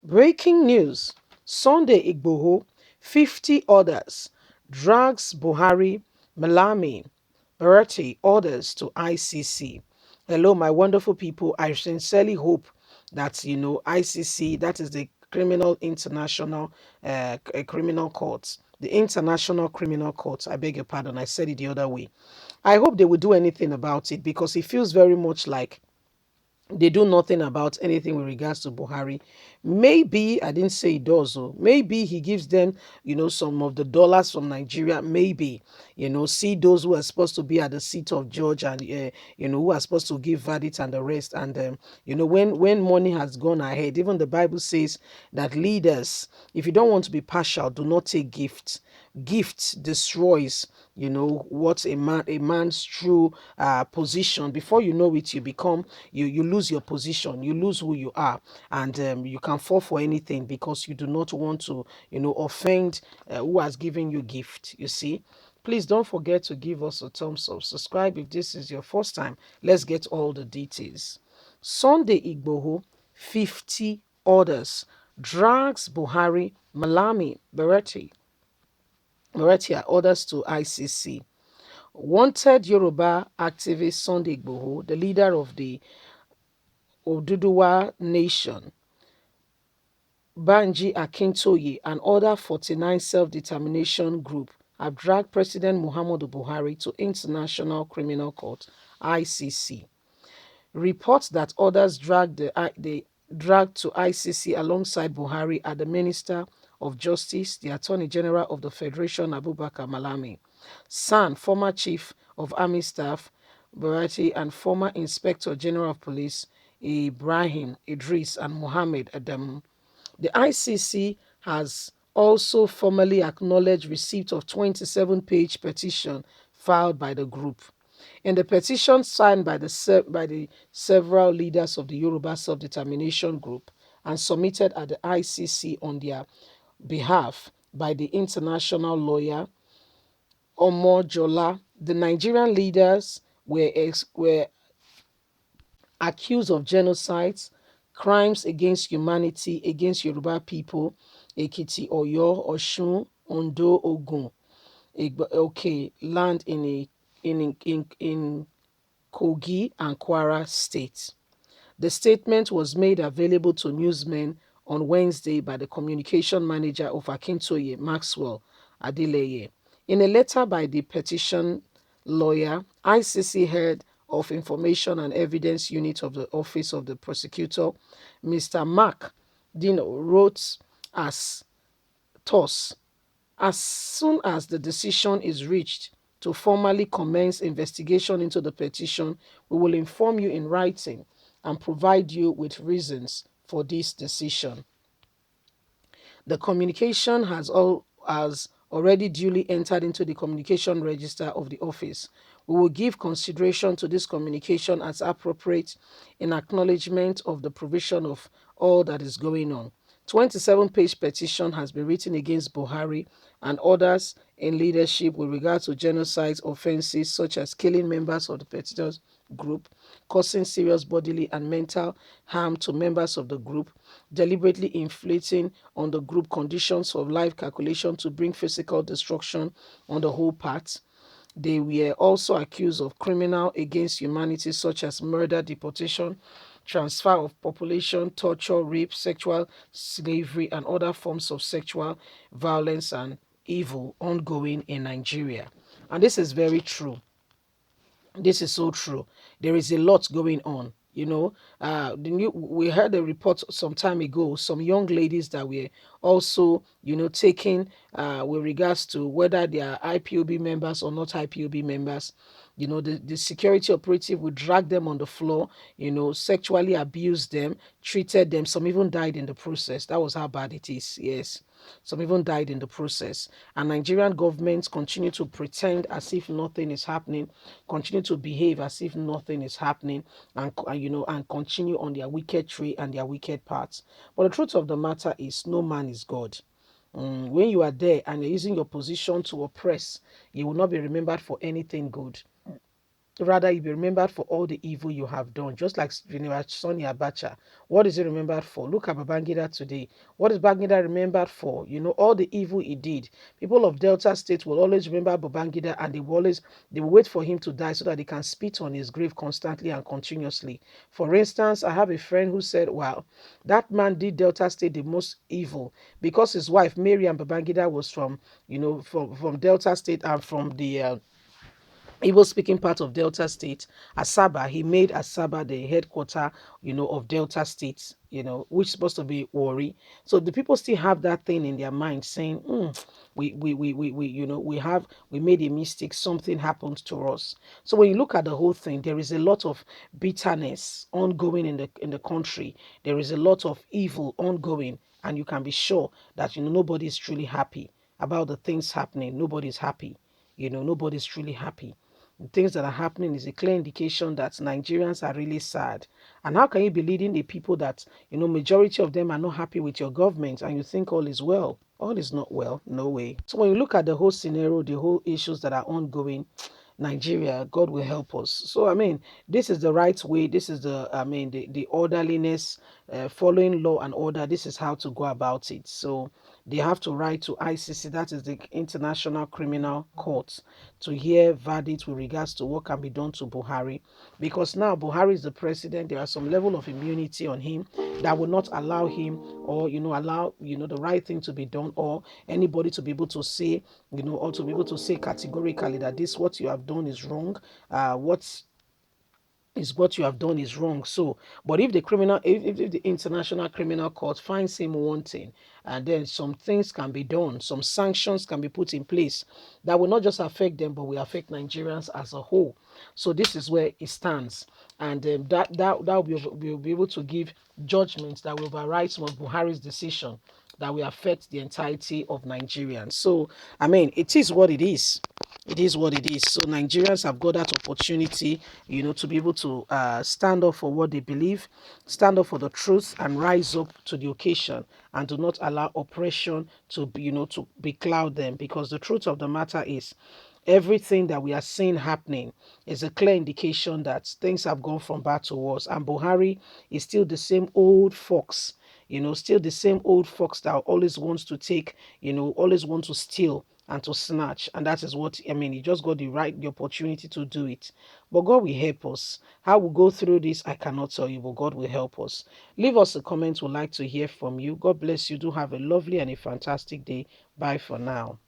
Breaking news. Sunday IGBOHO, 50 others. DRAGS Buhari, Malami, Barati orders to ICC. Hello, my wonderful people. I sincerely hope that, ICC, that is the Criminal International Criminal Court, the International Criminal Court. I beg your pardon. I said it the other way. I hope they will do anything about it because it feels very much like they do nothing about anything with regards to Buhari. Maybe, I didn't say he does, so maybe he gives them, some of the dollars from Nigeria. Maybe, see those who are supposed to be at the seat of judge and, who are supposed to give verdict and the rest. And, when money has gone ahead, even the Bible says that leaders, if you don't want to be partial, do not take gifts. Gift destroys, what a man's true position. Before you know it, you lose your position, you lose who you are, and you can fall for anything because you do not want to, offend who has given you gift. You see. Please don't forget to give us a thumbs up. Subscribe if this is your first time. Let's get all the details. Sunday IGBOHO, 50 orders. Drags Buhari, Malami, Beretia orders to ICC. Wanted Yoruba activist Sunday IGBOHO, the leader of the Oduduwa Nation, Banji Akintoye, and other 49 self-determination group have dragged President Muhammadu Buhari to International Criminal Court, ICC. Reports that others dragged to ICC alongside Buhari are the Minister of Justice, the Attorney General of the Federation, Abubakar Malami, San, former Chief of Army Staff, Barati, and former Inspector General of Police, Ibrahim Idris, and Mohammed Adam. The ICC has also formally acknowledged receipt of 27-page petition filed by the group. In the petition signed by the several leaders of the Yoruba Self-Determination Group and submitted at the ICC on their behalf by the international lawyer Omojola, the Nigerian leaders were accused of genocides, crimes against humanity against Yoruba people, Ekiti, Oyo, Oshun, Ondo, Ogun, land in Kogi and Kwara states. The statement was made available to newsmen on Wednesday by the communication manager of Akintoye, Maxwell Adeleye. In a letter by the petition lawyer, ICC head of Information and Evidence Unit of the Office of the Prosecutor, Mr. Mark Dino, wrote as thus: as soon as the decision is reached to formally commence investigation into the petition, we will inform you in writing and provide you with reasons for this decision. The communication has already duly entered into the communication register of the office. We will give consideration to this communication as appropriate in acknowledgement of the provision of all that is going on. 27-page petition has been written against Buhari and others in leadership with regard to genocide offenses such as killing members of the petitioners group, causing serious bodily and mental harm to members of the group, deliberately inflicting on the group conditions of life calculation to bring physical destruction on the whole part. They were also accused of criminal against humanity such as murder, deportation, transfer of population, torture, rape, sexual slavery, and other forms of sexual violence and evil ongoing in Nigeria. And this is very true. This is so true. There is a lot going on. We heard a report some time ago, some young ladies that were also, taken with regards to whether they are IPOB members or not IPOB members. The security operative would drag them on the floor, sexually abuse them, treated them. Some even died in the process. That was how bad it is. Yes. Some even died in the process. And Nigerian governments continue to pretend as if nothing is happening, continue to behave as if nothing is happening, and continue on their wicked tree and their wicked paths. But the truth of the matter is, no man is God. When you are there and you're using your position to oppress, you will not be remembered for anything good. Rather, you be remembered for all the evil you have done. Just like General Sonny Abacha. What is he remembered for? Look at Babangida today. What is Babangida remembered for? You know, all the evil he did. People of Delta State will always remember Babangida, and they will wait for him to die so that they can spit on his grave constantly and continuously. For instance, I have a friend who said, wow, that man did Delta State the most evil because his wife, Miriam Babangida, was from, from Delta State and from the Igbo speaking part of Delta State, Asaba. He made Asaba the headquarter, of Delta State, which is supposed to be Wari. So the people still have that thing in their mind saying, we made a mistake, something happened to us. So when you look at the whole thing, there is a lot of bitterness ongoing in the country. There is a lot of evil ongoing, and you can be sure that nobody is truly happy about the things happening. Nobody's happy. Nobody's truly happy. The things that are happening is a clear indication that Nigerians are really sad. And how can you be leading the people that, majority of them are not happy with your government and you think all is well? All is not well. No way. So when you look at the whole scenario, the whole issues that are ongoing, Nigeria, God will help us. So, this is the right way. This is the orderliness, following law and order. This is how to go about it. So, they have to write to ICC, that is the International Criminal Court, to hear verdict with regards to what can be done to Buhari. Because now Buhari is the president, there are some level of immunity on him that will not allow him or, allow, the right thing to be done, or anybody to be able to say, or to be able to say categorically that this, what you have done is wrong. What you have done is wrong. So, but if if the International Criminal Court finds him wanting, and then some things can be done, some sanctions can be put in place that will not just affect them, but will affect Nigerians as a whole. So this is where it stands, and that will be able to give judgments that will override some of Buhari's decision that will affect the entirety of Nigerians. So, it is what it is. It is what it is. So Nigerians have got that opportunity, to be able to stand up for what they believe, stand up for the truth, and rise up to the occasion, and do not allow oppression to to becloud them. Because the truth of the matter is, everything that we are seeing happening is a clear indication that things have gone from bad to worse, and Buhari is still the same old fox. Still the same old fox that always wants to take, always wants to steal and to snatch. And that is what, he just got the opportunity to do it. But God will help us. How we go through this, I cannot tell you, but God will help us. Leave us a comment. We'd like to hear from you. God bless you. Do have a lovely and a fantastic day. Bye for now.